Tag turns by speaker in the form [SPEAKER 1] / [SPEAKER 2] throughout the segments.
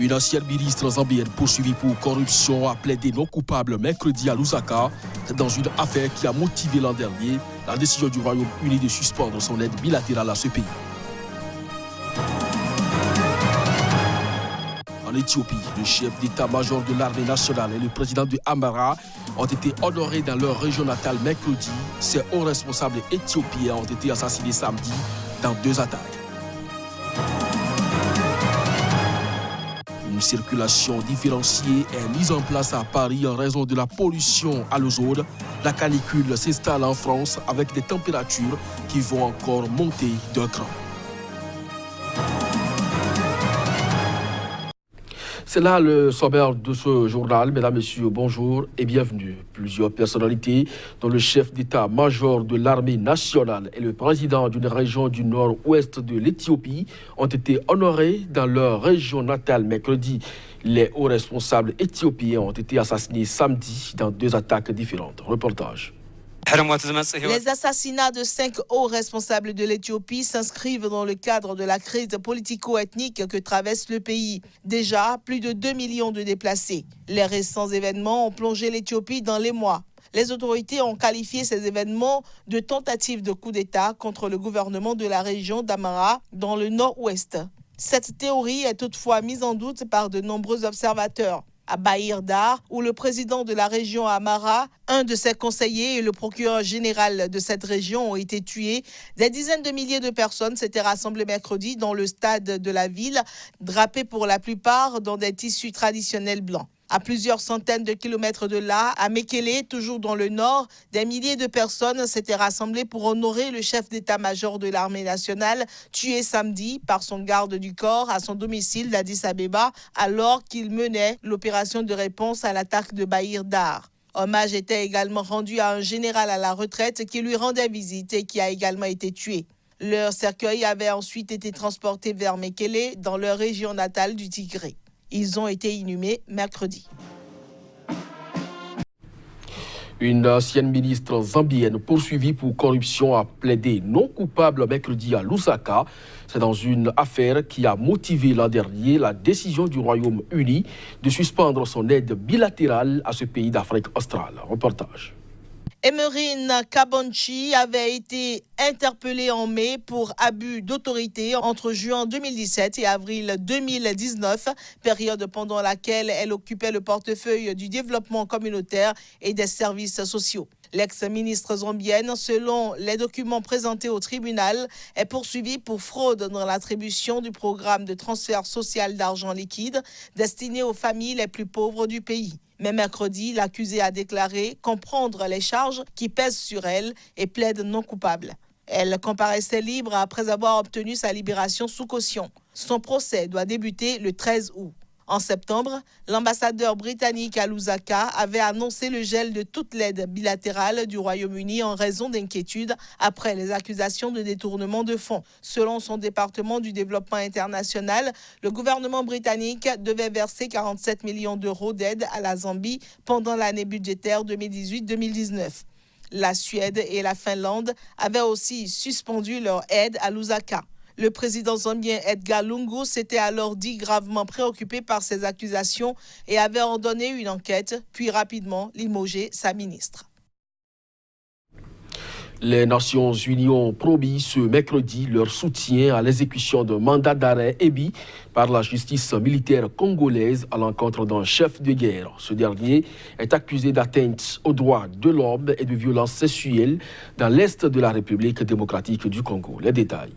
[SPEAKER 1] Une ancienne ministre zambienne poursuivie pour corruption a plaidé non coupable mercredi à Lusaka dans une affaire qui a motivé l'an dernier la décision du Royaume-Uni de suspendre son aide bilatérale à ce pays. En Éthiopie, le chef d'état-major de l'armée nationale et le président de Amara ont été honorés dans leur région natale mercredi. Ces hauts responsables éthiopiens ont été assassinés samedi dans 2 attaques. Une circulation différenciée est mise en place à Paris en raison de la pollution à l'ozone. La canicule s'installe en France avec des températures qui vont encore monter d'un cran. C'est là le sommaire de ce journal. Mesdames, Messieurs, bonjour et bienvenue. Plusieurs personnalités, dont le chef d'état-major de l'armée nationale et le président d'une région du nord-ouest de l'Éthiopie, ont été honorés dans leur région natale mercredi. Les hauts responsables éthiopiens ont été assassinés samedi dans 2 attaques différentes. Reportage.
[SPEAKER 2] Les assassinats de 5 hauts responsables de l'Éthiopie s'inscrivent dans le cadre de la crise politico-ethnique que traverse le pays. Déjà, plus de 2 millions de déplacés. Les récents événements ont plongé l'Éthiopie dans l'émoi. Les autorités ont qualifié ces événements de tentatives de coup d'État contre le gouvernement de la région d'Amara dans le nord-ouest. Cette théorie est toutefois mise en doute par de nombreux observateurs. À Bahir Dar, où le président de la région Amara, un de ses conseillers et le procureur général de cette région ont été tués, des dizaines de milliers de personnes s'étaient rassemblées mercredi dans le stade de la ville, drapées pour la plupart dans des tissus traditionnels blancs. À plusieurs centaines de kilomètres de là, à Mekele, toujours dans le nord, des milliers de personnes s'étaient rassemblées pour honorer le chef d'état-major de l'armée nationale, tué samedi par son garde du corps à son domicile d'Addis Abeba, alors qu'il menait l'opération de réponse à l'attaque de Bahir Dar. Hommage était également rendu à un général à la retraite qui lui rendait visite et qui a également été tué. Leur cercueil avait ensuite été transporté vers Mekele, dans leur région natale du Tigré. Ils ont été inhumés mercredi.
[SPEAKER 1] Une ancienne ministre zambienne poursuivie pour corruption a plaidé non coupable mercredi à Lusaka. C'est dans une affaire qui a motivé l'an dernier la décision du Royaume-Uni de suspendre son aide bilatérale à ce pays d'Afrique australe. Reportage.
[SPEAKER 2] Emerine Kabonchi avait été interpellée en mai pour abus d'autorité entre juin 2017 et avril 2019, période pendant laquelle elle occupait le portefeuille du développement communautaire et des services sociaux. L'ex-ministre zambienne, selon les documents présentés au tribunal, est poursuivie pour fraude dans l'attribution du programme de transfert social d'argent liquide destiné aux familles les plus pauvres du pays. Mais mercredi, l'accusée a déclaré comprendre les charges qui pèsent sur elle et plaide non coupable. Elle comparaissait libre après avoir obtenu sa libération sous caution. Son procès doit débuter le 13 août. En septembre, l'ambassadeur britannique à Lusaka avait annoncé le gel de toute l'aide bilatérale du Royaume-Uni en raison d'inquiétudes après les accusations de détournement de fonds. Selon son département du développement international, le gouvernement britannique devait verser 47 millions d'euros d'aide à la Zambie pendant l'année budgétaire 2018-2019. La Suède et la Finlande avaient aussi suspendu leur aide à Lusaka. Le président zambien Edgar Lungu s'était alors dit gravement préoccupé par ces accusations et avait ordonné une enquête, puis rapidement limogé sa ministre.
[SPEAKER 1] Les Nations Unies ont promis ce mercredi leur soutien à l'exécution d'un mandat d'arrêt émis par la justice militaire congolaise à l'encontre d'un chef de guerre. Ce dernier est accusé d'atteinte aux droits de l'homme et de violences sexuelles dans l'est de la République démocratique du Congo. Les détails.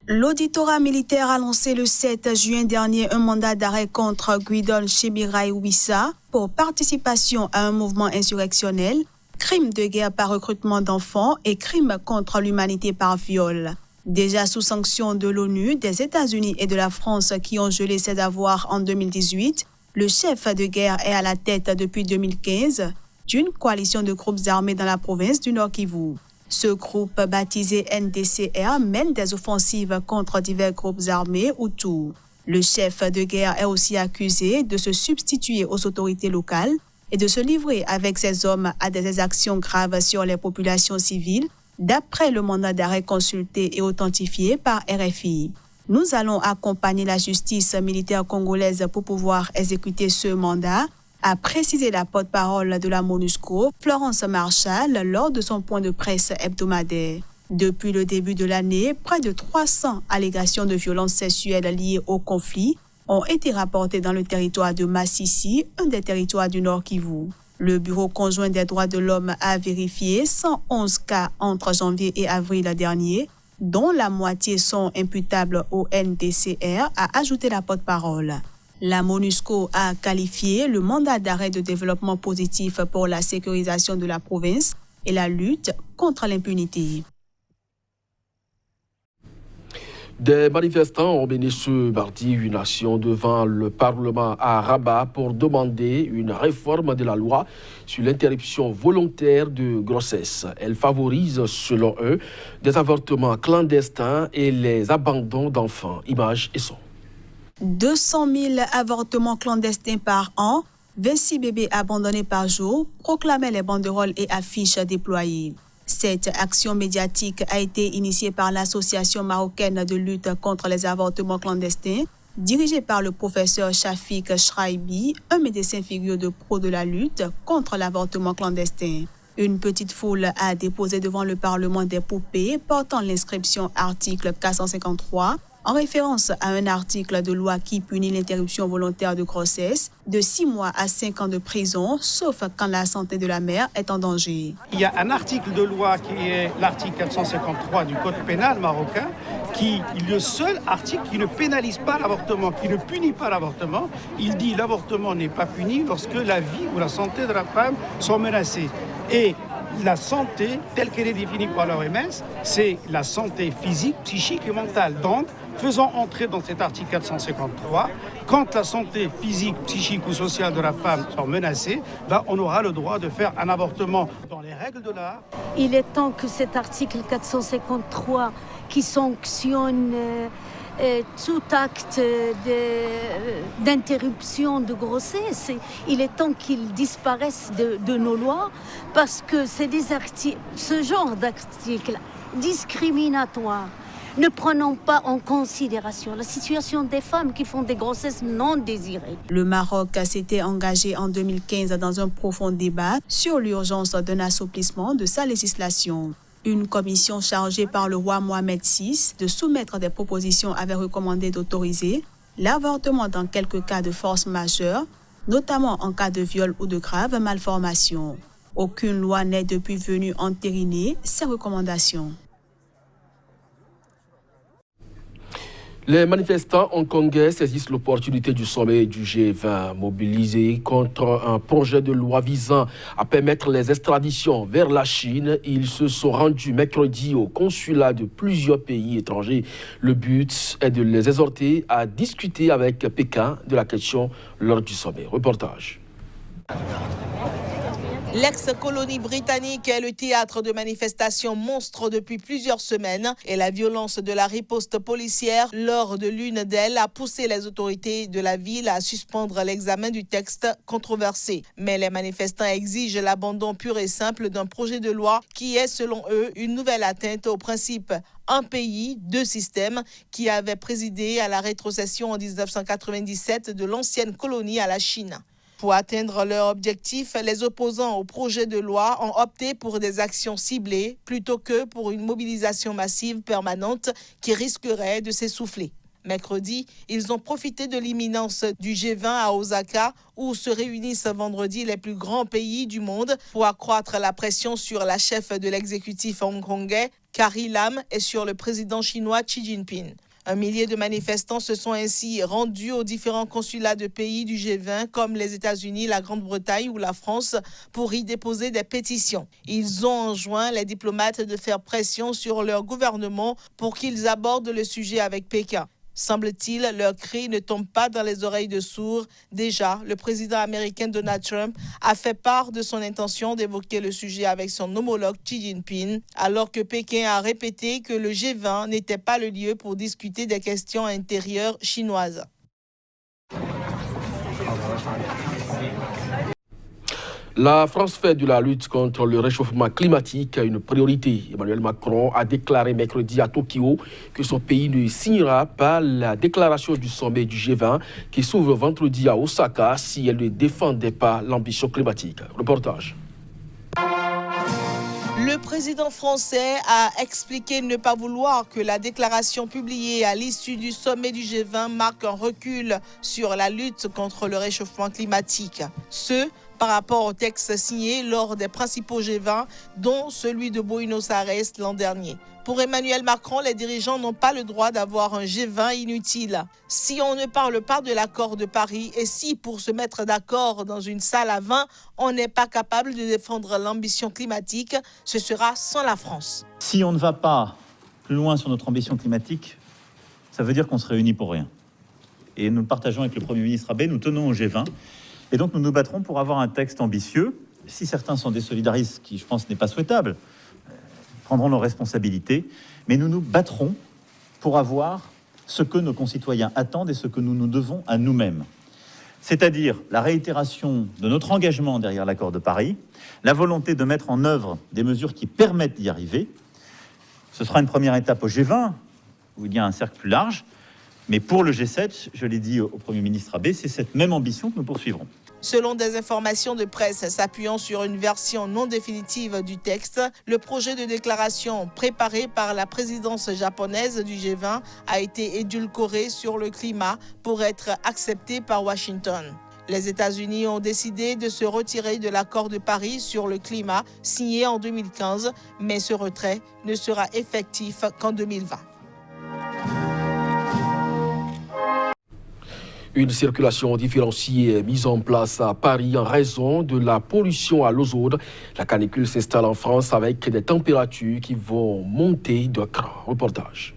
[SPEAKER 3] L'auditorat militaire a lancé le 7 juin dernier un mandat d'arrêt contre Guidon Chibirai Wissa pour participation à un mouvement insurrectionnel, crime de guerre par recrutement d'enfants et crime contre l'humanité par viol. Déjà sous sanction de l'ONU, des États-Unis et de la France qui ont gelé ses avoirs en 2018, le chef de guerre est à la tête depuis 2015 d'une coalition de groupes armés dans la province du Nord Kivu. Ce groupe, baptisé NDCR, mène des offensives contre divers groupes armés Hutus. Le chef de guerre est aussi accusé de se substituer aux autorités locales et de se livrer avec ses hommes à des exactions graves sur les populations civiles, d'après le mandat d'arrêt consulté et authentifié par RFI. Nous allons accompagner la justice militaire congolaise pour pouvoir exécuter ce mandat, a précisé la porte-parole de la MONUSCO, Florence Marshall, lors de son point de presse hebdomadaire. Depuis le début de l'année, près de 300 allégations de violences sexuelles liées au conflit ont été rapportées dans le territoire de Massissi, un des territoires du Nord Kivu. Le Bureau conjoint des droits de l'homme a vérifié 111 cas entre janvier et avril dernier, dont la moitié sont imputables au NDCR, a ajouté la porte-parole. La MONUSCO a qualifié le mandat d'arrêt de développement positif pour la sécurisation de la province et la lutte contre l'impunité.
[SPEAKER 1] Des manifestants ont mené ce mardi une action devant le Parlement à Rabat pour demander une réforme de la loi sur l'interruption volontaire de grossesse. Elle favorise, selon eux, des avortements clandestins et les abandons d'enfants. Images et sons.
[SPEAKER 3] 200 000 avortements clandestins par an, 26 bébés abandonnés par jour, proclamaient les banderoles et affiches déployées. Cette action médiatique a été initiée par l'Association marocaine de lutte contre les avortements clandestins, dirigée par le professeur Shafik Shraibi, un médecin figure de pro de la lutte contre l'avortement clandestin. Une petite foule a déposé devant le Parlement des poupées portant l'inscription article 453, en référence à un article de loi qui punit l'interruption volontaire de grossesse de 6 mois à 5 ans de prison, sauf quand la santé de la mère est en danger.
[SPEAKER 4] Il y a un article de loi qui est l'article 453 du Code pénal marocain, qui est le seul article qui ne pénalise pas l'avortement, qui ne punit pas l'avortement. Il dit que l'avortement n'est pas puni lorsque la vie ou la santé de la femme sont menacées. Et la santé, telle qu'elle est définie par l'OMS, c'est la santé physique, psychique et mentale. Donc, faisant entrer dans cet article 453, quand la santé physique, psychique ou sociale de la femme sont menacées, on aura le droit de faire un avortement dans les règles de l'art.
[SPEAKER 5] Il est temps que cet article 453 qui sanctionne tout acte d'interruption de grossesse, il est temps qu'il disparaisse de nos lois parce que c'est ce genre d'articles discriminatoires. Ne prenons pas en considération la situation des femmes qui font des grossesses non désirées.
[SPEAKER 3] Le Maroc s'était engagé en 2015 dans un profond débat sur l'urgence d'un assouplissement de sa législation. Une commission chargée par le roi Mohamed VI de soumettre des propositions avait recommandé d'autoriser l'avortement dans quelques cas de force majeure, notamment en cas de viol ou de grave malformation. Aucune loi n'est depuis venue entériner ces recommandations.
[SPEAKER 1] Les manifestants hongkongais saisissent l'opportunité du sommet du G20 mobilisé contre un projet de loi visant à permettre les extraditions vers la Chine. Ils se sont rendus mercredi au consulat de plusieurs pays étrangers. Le but est de les exhorter à discuter avec Pékin de la question lors du sommet. Reportage.
[SPEAKER 2] L'ex-colonie britannique est le théâtre de manifestations monstres depuis plusieurs semaines et la violence de la riposte policière lors de l'une d'elles a poussé les autorités de la ville à suspendre l'examen du texte controversé. Mais les manifestants exigent l'abandon pur et simple d'un projet de loi qui est, selon eux, une nouvelle atteinte au principe un pays, deux systèmes qui avait présidé à la rétrocession en 1997 de l'ancienne colonie à la Chine. Pour atteindre leur objectif, les opposants au projet de loi ont opté pour des actions ciblées plutôt que pour une mobilisation massive permanente qui risquerait de s'essouffler. Mercredi, ils ont profité de l'imminence du G20 à Osaka, où se réunissent vendredi les plus grands pays du monde pour accroître la pression sur la chef de l'exécutif hongkongais, Carrie Lam, et sur le président chinois Xi Jinping. Un millier de manifestants se sont ainsi rendus aux différents consulats de pays du G20 comme les États-Unis, la Grande-Bretagne ou la France pour y déposer des pétitions. Ils ont enjoint les diplomates de faire pression sur leur gouvernement pour qu'ils abordent le sujet avec Pékin. Semble-t-il, leurs cris ne tombent pas dans les oreilles de sourds. Déjà, le président américain Donald Trump a fait part de son intention d'évoquer le sujet avec son homologue Xi Jinping, alors que Pékin a répété que le G20 n'était pas le lieu pour discuter des questions intérieures chinoises.
[SPEAKER 1] La France fait de la lutte contre le réchauffement climatique une priorité. Emmanuel Macron a déclaré mercredi à Tokyo que son pays ne signera pas la déclaration du sommet du G20 qui s'ouvre vendredi à Osaka si elle ne défendait pas l'ambition climatique. Reportage.
[SPEAKER 2] Le président français a expliqué ne pas vouloir que la déclaration publiée à l'issue du sommet du G20 marque un recul sur la lutte contre le réchauffement climatique. Ce, par rapport au texte signé lors des principaux G20, dont celui de Buenos Aires l'an dernier. Pour Emmanuel Macron, les dirigeants n'ont pas le droit d'avoir un G20 inutile. Si on ne parle pas de l'accord de Paris et si, pour se mettre d'accord dans une salle à 20, on n'est pas capable de défendre l'ambition climatique, ce sera sans la France.
[SPEAKER 6] Si on ne va pas plus loin sur notre ambition climatique, ça veut dire qu'on se réunit pour rien. Et nous le partageons avec le Premier ministre Abe, nous tenons au G20. Et donc nous nous battrons pour avoir un texte ambitieux. Si certains sont désolidaristes, ce qui je pense n'est pas souhaitable, prendront leurs responsabilités, mais nous nous battrons pour avoir ce que nos concitoyens attendent et ce que nous nous devons à nous-mêmes. C'est-à-dire la réitération de notre engagement derrière l'accord de Paris, la volonté de mettre en œuvre des mesures qui permettent d'y arriver. Ce sera une première étape au G20, où il y a un cercle plus large, mais pour le G7, je l'ai dit au Premier ministre Abe, c'est cette même ambition que nous poursuivrons.
[SPEAKER 2] Selon des informations de presse s'appuyant sur une version non définitive du texte, le projet de déclaration préparé par la présidence japonaise du G20 a été édulcoré sur le climat pour être accepté par Washington. Les États-Unis ont décidé de se retirer de l'accord de Paris sur le climat signé en 2015, mais ce retrait ne sera effectif qu'en 2020.
[SPEAKER 1] Une circulation différenciée est mise en place à Paris en raison de la pollution à l'ozone. La canicule s'installe en France avec des températures qui vont monter de cran. Reportage.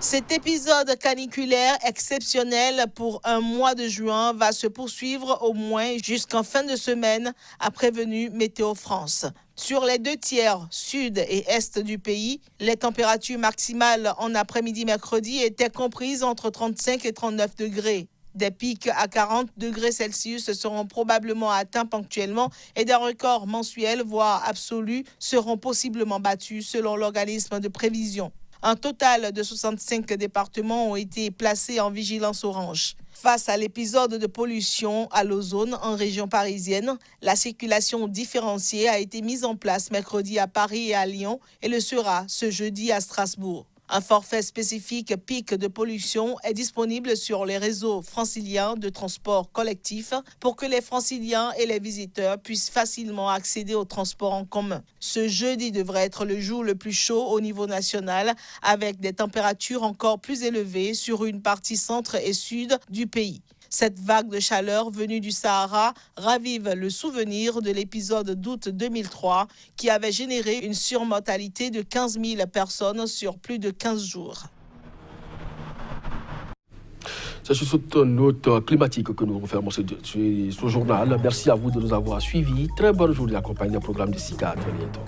[SPEAKER 2] Cet épisode caniculaire exceptionnel pour un mois de juin va se poursuivre au moins jusqu'en fin de semaine, a prévenu Météo France. Sur les 2 tiers sud et est du pays, les températures maximales en après-midi mercredi étaient comprises entre 35 et 39 degrés. Des pics à 40 degrés Celsius seront probablement atteints ponctuellement et des records mensuels, voire absolus, seront possiblement battus selon l'organisme de prévision. Un total de 65 départements ont été placés en vigilance orange. Face à l'épisode de pollution à l'ozone en région parisienne, la circulation différenciée a été mise en place mercredi à Paris et à Lyon et le sera ce jeudi à Strasbourg. Un forfait spécifique pic de pollution est disponible sur les réseaux franciliens de transport collectif pour que les franciliens et les visiteurs puissent facilement accéder au transport en commun. Ce jeudi devrait être le jour le plus chaud au niveau national avec des températures encore plus élevées sur une partie centre et sud du pays. Cette vague de chaleur venue du Sahara ravive le souvenir de l'épisode d'août 2003 qui avait généré une surmortalité de 15 000 personnes sur plus de 15 jours.
[SPEAKER 1] C'est sur cette note climatique que nous refermons ce journal. Merci à vous de nous avoir suivis. Très bonne journée accompagnée d'un programme de SICA. À très bientôt.